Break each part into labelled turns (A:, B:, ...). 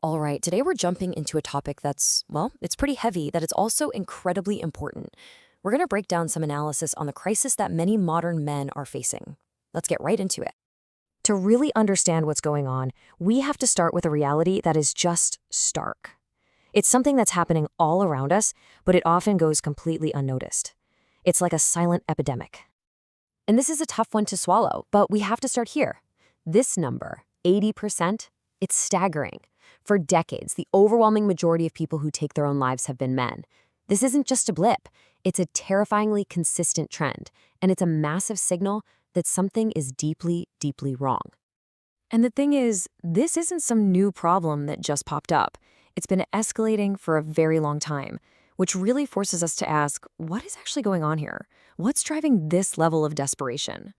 A: All right, today we're jumping into a topic that's, well, it's pretty heavy, that it's also incredibly important. We're going to break down some analysis on the crisis that many modern men are facing. Let's get right into it. To really understand what's going on, we have to start with a reality that is just stark. It's something that's happening all around us, but it often goes completely unnoticed. It's like a silent epidemic. And this is a tough one to swallow, but we have to start here. This number, 80%, it's staggering. For decades, the overwhelming majority of people who take their own lives have been men. This isn't just a blip. It's a terrifyingly consistent trend, and it's a massive signal that something is deeply, deeply wrong. And the thing is, this isn't some new problem that just popped up. It's been escalating for a very long time, which really forces us to ask, what is actually going on here? What's driving this level of desperation?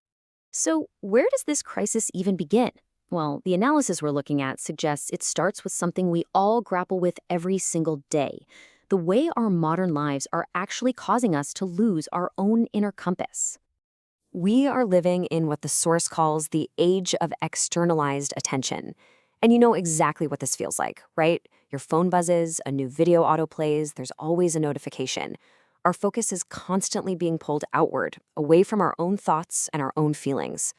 A: So, where does this crisis even begin? Well, the analysis we're looking at suggests it starts with something we all grapple with every single day: the way our modern lives are actually causing us to lose our own inner compass. We are living in what the source calls the age of externalized attention. And you know exactly what this feels like, right? Your phone buzzes, a new video autoplays, there's always a notification. Our focus is constantly being pulled outward, away from our own thoughts and our own feelings.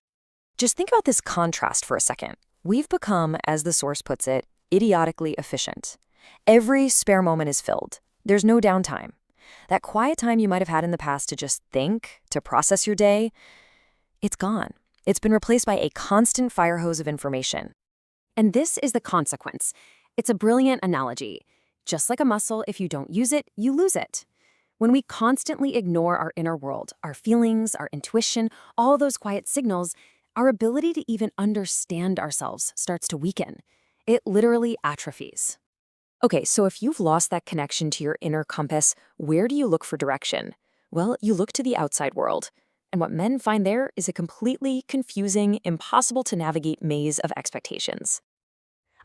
A: Just think about this contrast for a second. We've become, as the source puts it, idiotically efficient. Every spare moment is filled. There's no downtime. That quiet time you might have had in the past to just think, to process your day, it's gone. It's been replaced by a constant fire hose of information. And this is the consequence. It's a brilliant analogy. Just like a muscle, if you don't use it, you lose it. When we constantly ignore our inner world, our feelings, our intuition, all those quiet signals, our ability to even understand ourselves starts to weaken. It literally atrophies. Okay, so if you've lost that connection to your inner compass, where do you look for direction? Well, you look to the outside world. And what men find there is a completely confusing, impossible to navigate maze of expectations.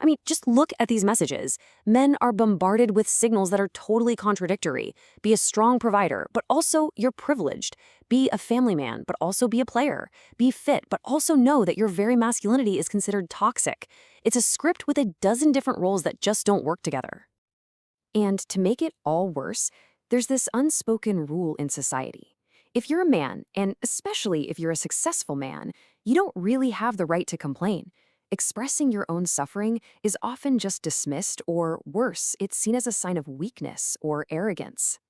A: I mean, just look at these messages. Men are bombarded with signals that are totally contradictory. Be a strong provider, but also you're privileged. Be a family man, but also be a player. Be fit, but also know that your very masculinity is considered toxic. It's a script with a dozen different roles that just don't work together. And to make it all worse, there's this unspoken rule in society. If you're a man, and especially if you're a successful man, you don't really have the right to complain. Expressing your own suffering is often just dismissed, or worse, it's seen as a sign of weakness or arrogance.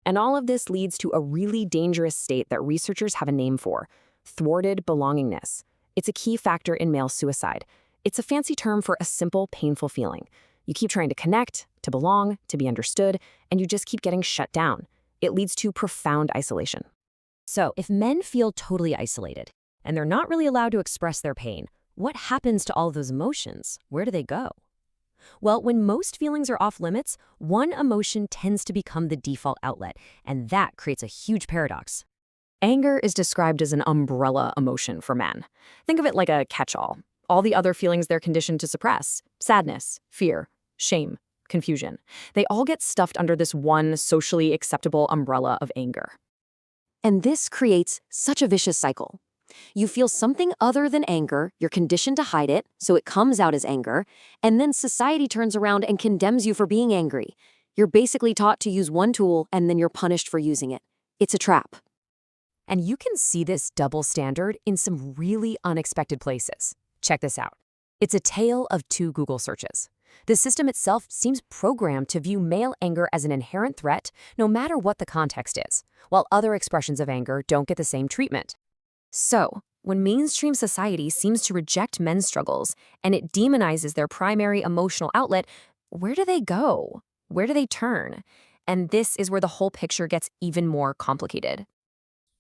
A: And all of this leads to a really dangerous state that researchers have a name for: thwarted belongingness. It's a key factor in male suicide. It's a fancy term for a simple, painful feeling. You keep trying to connect, to belong, to be understood, and you just keep getting shut down. It leads to profound isolation. So, if men feel totally isolated, and they're not really allowed to express their pain, what happens to all of those emotions? Where do they go? Well, when most feelings are off limits, one emotion tends to become the default outlet, and that creates a huge paradox. Anger is described as an umbrella emotion for men. Think of it like a catch-all. All the other feelings they're conditioned to suppress: sadness, fear, shame, confusion. They all get stuffed under this one socially acceptable umbrella of anger. And this creates such a vicious cycle. You feel something other than anger, you're conditioned to hide it, so it comes out as anger, and then society turns around and condemns you for being angry. You're basically taught to use one tool, and then you're punished for using it. It's a trap. And you can see this double standard in some really unexpected places. Check this out. It's a tale of two Google searches. The system itself seems programmed to view male anger as an inherent threat, no matter what the context is, while other expressions of anger don't get the same treatment. So, when mainstream society seems to reject men's struggles and it demonizes their primary emotional outlet, where do they go? Where do they turn? And this is where the whole picture gets even more complicated.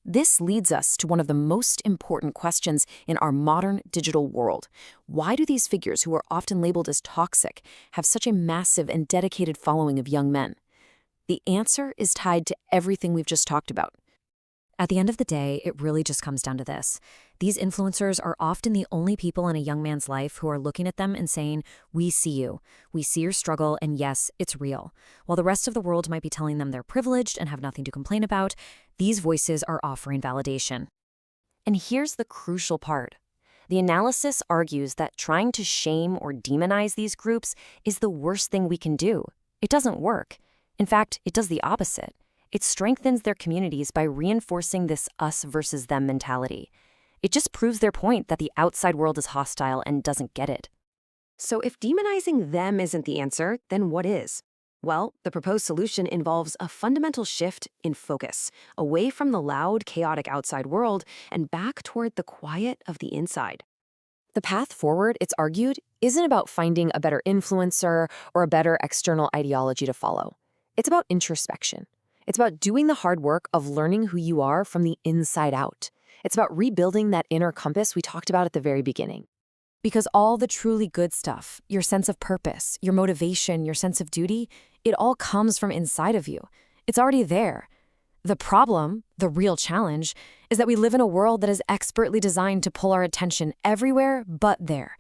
A: This leads us to one of the most important questions in our modern digital world. Why do these figures, who are often labeled as toxic, have such a massive and dedicated following of young men? The answer is tied to everything we've just talked about. At the end of the day, it really just comes down to this. These influencers are often the only people in a young man's life who are looking at them and saying, "We see you. We see your struggle, and yes, it's real." While the rest of the world might be telling them they're privileged and have nothing to complain about, these voices are offering validation. And here's the crucial part. The analysis argues that trying to shame or demonize these groups is the worst thing we can do. It doesn't work. In fact, it does the opposite. It strengthens their communities by reinforcing this us versus them mentality. It just proves their point that the outside world is hostile and doesn't get it.
B: So if demonizing them isn't the answer, then what is? Well, the proposed solution involves a fundamental shift in focus, away from the loud, chaotic outside world and back toward the quiet of the inside.
A: The path forward, it's argued, isn't about finding a better influencer or a better external ideology to follow. It's about introspection. It's about doing the hard work of learning who you are from the inside out. It's about rebuilding that inner compass we talked about at the very beginning. Because all the truly good stuff, your sense of purpose, your motivation, your sense of duty, it all comes from inside of you. It's already there. The problem, the real challenge, is that we live in a world that is expertly designed to pull our attention everywhere but there.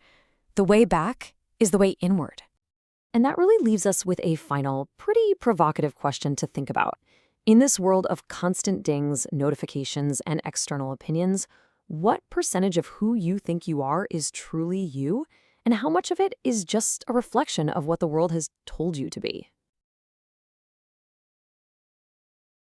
A: The way back is the way inward. And that really leaves us with a final, pretty provocative question to think about. In this world of constant dings, notifications, and external opinions, what percentage of who you think you are is truly you? And how much of it is just a reflection of what the world has told you to be?